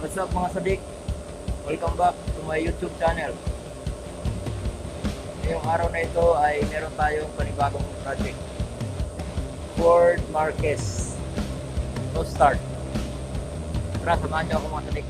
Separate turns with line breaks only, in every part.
What's up mga sadik? Welcome back to my YouTube channel. Ngayong araw na ito ay meron tayong panibagong project. Ford Marquez. No start. Tara, samahan niyo ako mga sadik.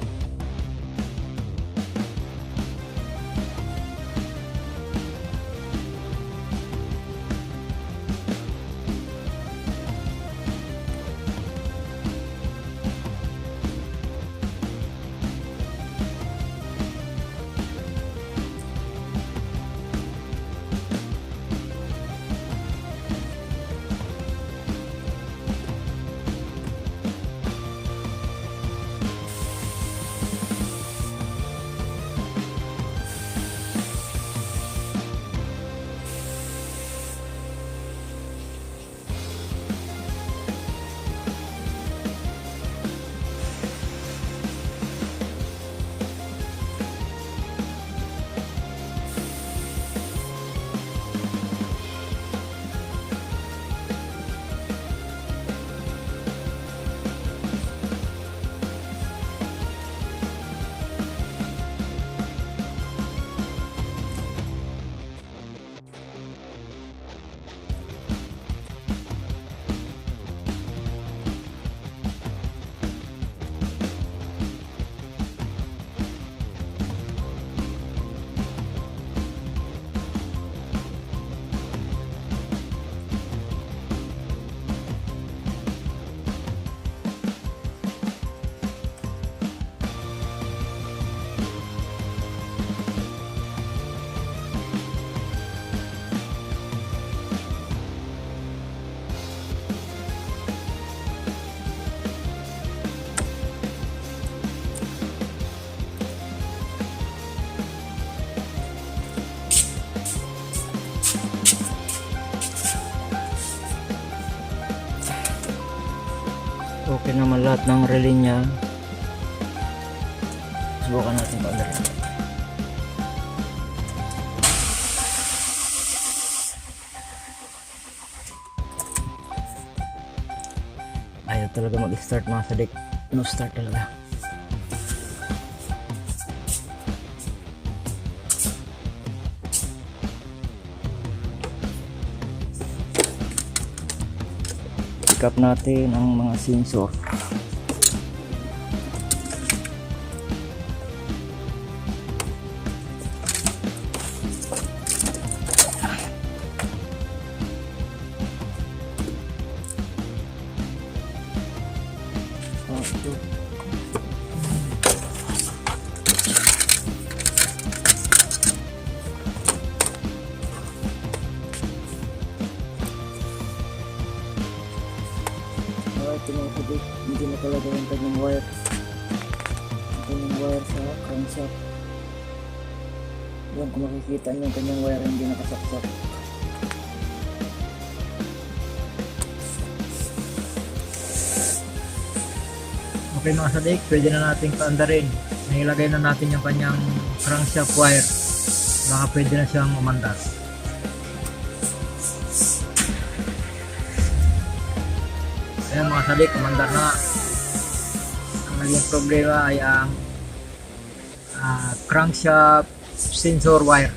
Okay naman lahat ng relay niya. Subukan natin pa-under. Ayaw talaga mag-start mga sadik. No start talaga. Pick up natin ang mga sensor. Ito mga kabit, hindi nakalagay yung kanyang wire. Ang kanyang wire sa crankshaft. Yan, kung makikita nyo yung kanyang wire hindi nakasaksak. Okay mga sadik, pwede na natin paandarin. Nailagay na natin yung kanyang crankshaft wire. Baka pwede na siyang umandar. Ayan mga sadik, kumandar na. Ang naging problema ay ang crankshaft sensor wire.